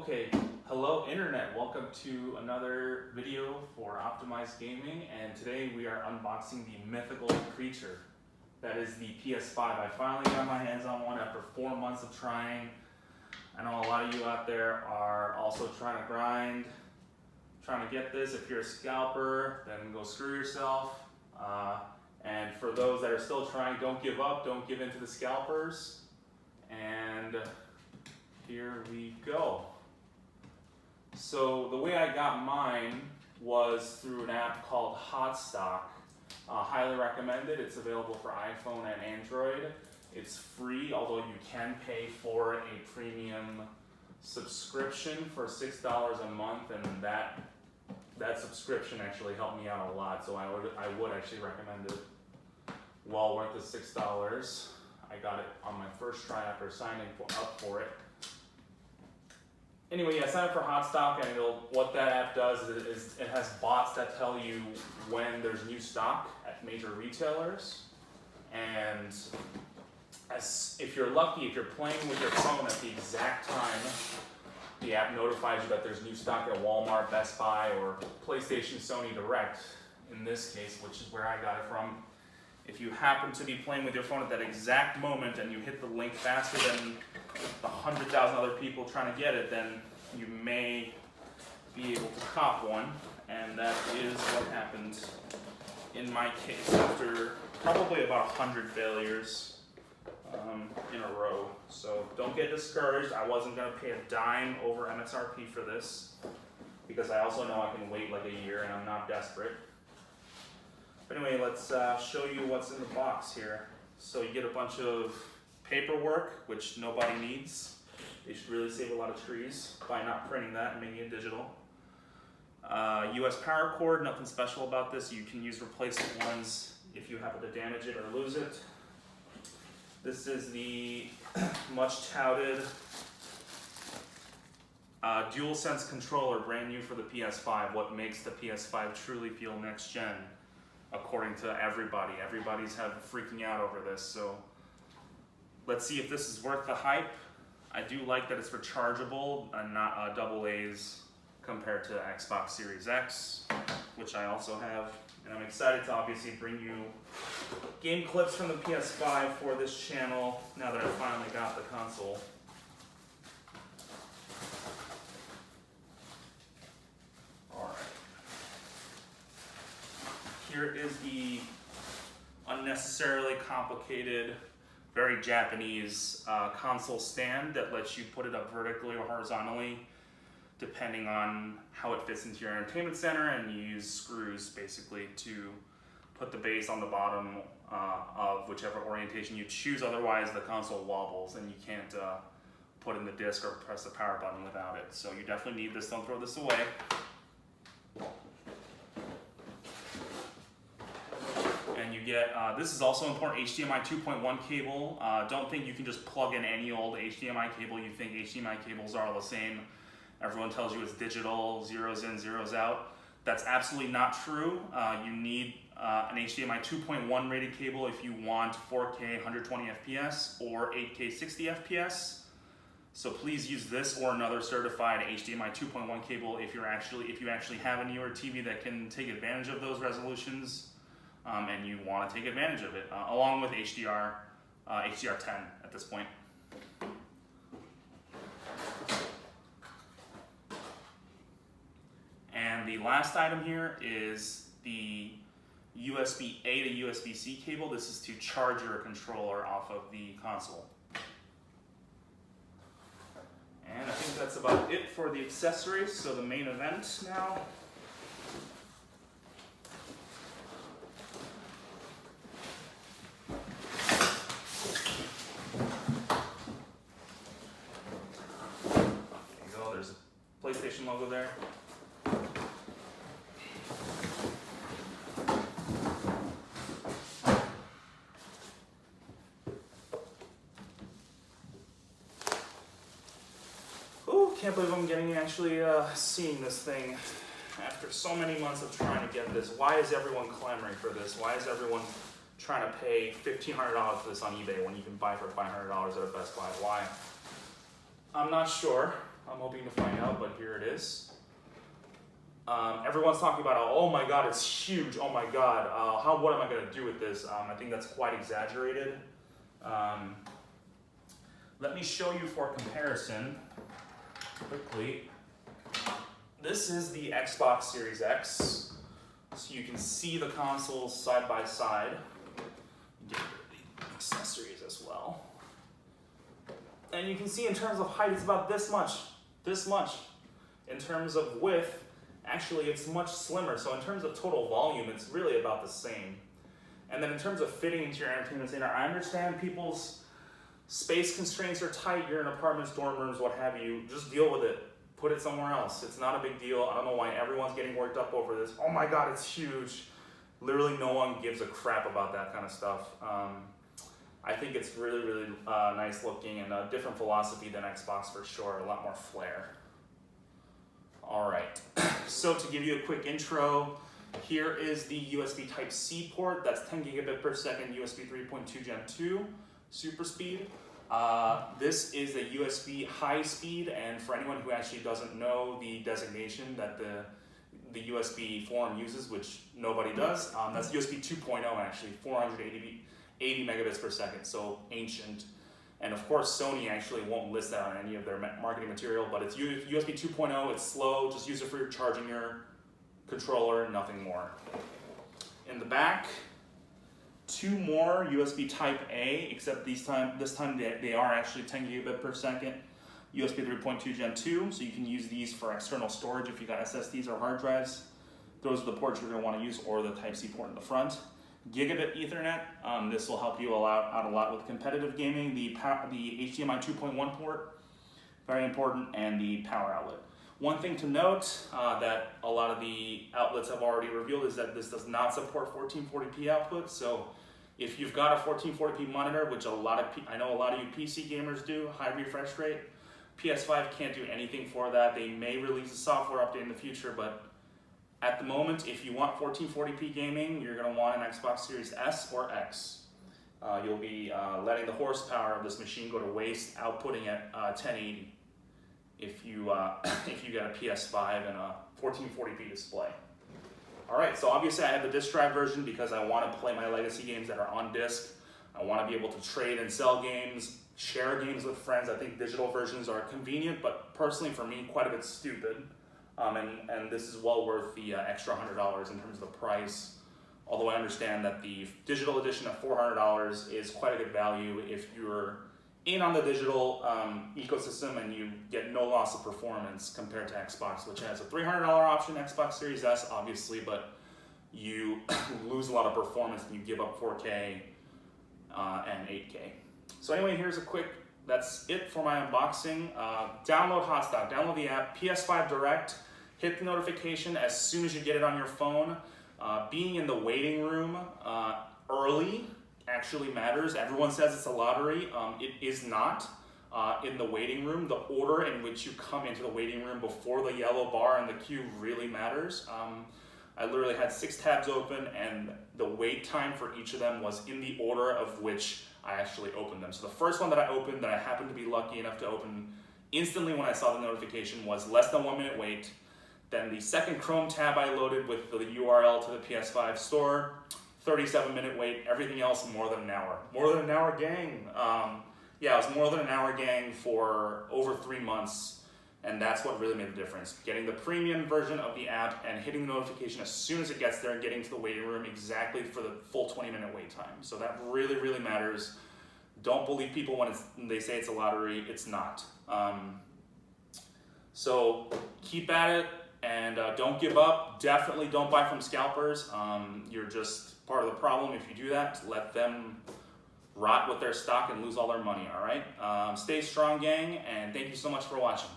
Okay, hello Internet, welcome to another video for Optimized Gaming, and today we are unboxing the mythical creature that is the PS5. I finally got my hands on one after 4 months of trying. I know a lot of you out there are also trying to grind, trying to get this. If you're a scalper, then go screw yourself. And for those that are still trying, don't give up, don't give in to the scalpers. And here we go. So the way I got mine was through an app called Hotstock. Highly recommended. It's available for iPhone and Android. It's free, although you can pay for a premium subscription for $6 a month, and that subscription actually helped me out a lot. So I would actually recommend it. Well worth the $6. I got it on my first try after signing up for it. Anyway, yeah, sign up for Hotstock, and what that app does is it has bots that tell you when there's new stock at major retailers. And if you're lucky, if you're playing with your phone at the exact time, the app notifies you that there's new stock at Walmart, Best Buy, or PlayStation, Sony Direct, in this case, which is where I got it from. If you happen to be playing with your phone at that exact moment and you hit the link faster than the 100,000 other people trying to get it, then you may be able to cop one. And that is what happened in my case after probably about 100 failures in a row. So don't get discouraged. I wasn't going to pay a dime over MSRP for this because I also know I can wait like a year and I'm not desperate. But anyway, let's show you what's in the box here. So you get a bunch of paperwork, which nobody needs. They should really save a lot of trees by not printing that and making it digital. US power cord, nothing special about this. You can use replacement ones if you happen to damage it or lose it. This is the much touted DualSense controller, brand new for the PS5. What makes the PS5 truly feel next gen, according to everybody. Everybody's freaking out over this. So let's see if this is worth the hype. I do like that it's rechargeable and not AA's compared to Xbox Series X, which I also have. And I'm excited to obviously bring you game clips from the PS5 for this channel now that I finally got the console. Alright. Here is the unnecessarily complicated, very Japanese console stand that lets you put it up vertically or horizontally depending on how it fits into your entertainment center, and you use screws basically to put the base on the bottom of whichever orientation you choose. Otherwise the console wobbles and you can't put in the disc or press the power button without it. So you definitely need this. Don't throw this away. And you get, this is also important, HDMI 2.1 cable. Don't think you can just plug in any old HDMI cable. You think HDMI cables are all the same. Everyone tells you it's digital, zeros in, zeros out. That's absolutely not true. You need an HDMI 2.1 rated cable if you want 4K 120 FPS or 8K 60 FPS. So please use this or another certified HDMI 2.1 cable if you actually have a newer TV that can take advantage of those resolutions. And you want to take advantage of it, along with HDR10 at this point. And the last item here is the USB-A to USB-C cable. This is to charge your controller off of the console. And I think that's about it for the accessories. So the main event now. PlayStation logo there. Ooh, can't believe I'm actually seeing this thing after so many months of trying to get this. Why is everyone clamoring for this? Why is everyone trying to pay $1,500 for this on eBay when you can buy for $500 at a Best Buy? Why? I'm not sure. I'm hoping to find out, but here it is. Everyone's talking about, oh my god, it's huge, oh my god, what am I going to do with this? I think that's quite exaggerated. Let me show you for comparison, quickly. This is the Xbox Series X, so you can see the consoles side by side. Get the accessories as well. And you can see in terms of height, it's about this much. In terms of width, actually it's much slimmer. So in terms of total volume, it's really about the same. And then in terms of fitting into your entertainment center, I understand people's space constraints are tight. You're in apartments, dorm rooms, what have you. Just deal with it. Put it somewhere else. It's not a big deal. I don't know why everyone's getting worked up over this. Oh my god, it's huge. Literally no one gives a crap about that kind of stuff. I think it's really, really nice looking and a different philosophy than Xbox for sure, a lot more flair. All right, so to give you a quick intro, here is the USB Type-C port. That's 10 gigabit per second, USB 3.2 Gen 2, super speed. This is a USB high speed, and for anyone who actually doesn't know the designation that the USB forum uses, which nobody does, that's USB 2.0 actually, 480 megabits per second, so ancient. And of course, Sony actually won't list that on any of their marketing material, but it's USB 2.0, it's slow, just use it for charging your controller, nothing more. In the back, two more USB Type A, except this time they are actually 10 gigabit per second, USB 3.2 Gen 2, so you can use these for external storage if you got SSDs or hard drives. Those are the ports you're going to want to use, or the Type-C port in the front. Gigabit Ethernet, this will help you out a lot with competitive gaming. The HDMI 2.1 port, very important, and the power outlet. One thing to note that a lot of the outlets have already revealed is that this does not support 1440p output. So if you've got a 1440p monitor, which I know a lot of you PC gamers do, high refresh rate, PS5 can't do anything for that. They may release a software update in the future, but at the moment, if you want 1440p gaming, you're going to want an Xbox Series S or X. You'll be letting the horsepower of this machine go to waste, outputting at 1080 if you get a PS5 and a 1440p display. All right, so obviously I have the disk drive version because I want to play my legacy games that are on disk. I want to be able to trade and sell games, share games with friends. I think digital versions are convenient, but personally for me, quite a bit stupid. And this is well worth the extra $100 in terms of the price. Although I understand that the digital edition at $400 is quite a good value if you're in on the digital ecosystem and you get no loss of performance compared to Xbox, which has a $300 option, Xbox Series S obviously, but you lose a lot of performance and you give up 4K and 8K. So anyway, here's a quick, that's it for my unboxing. Download Hotstock, download the app, PS5 Direct, hit the notification as soon as you get it on your phone. Being in the waiting room early actually matters. Everyone says it's a lottery. It is not. In the waiting room, the order in which you come into the waiting room before the yellow bar in the queue really matters. I literally had 6 tabs open and the wait time for each of them was in the order of which I actually opened them. So the first one that I opened, that I happened to be lucky enough to open instantly when I saw the notification, was less than 1 minute wait. Then the second Chrome tab I loaded with the URL to the PS5 store, 37-minute wait. Everything else more than an hour. More than an hour, gang. Yeah, it was more than an hour, gang, for over 3 months, and that's what really made the difference. Getting the premium version of the app and hitting the notification as soon as it gets there and getting to the waiting room exactly for the full 20-minute wait time. So that really, really matters. Don't believe people when they say it's a lottery. It's not. So keep at it. And don't give up. Definitely don't buy from scalpers. You're just part of the problem if you do that. Let them rot with their stock and lose all their money, all right? Stay strong, gang, and thank you so much for watching.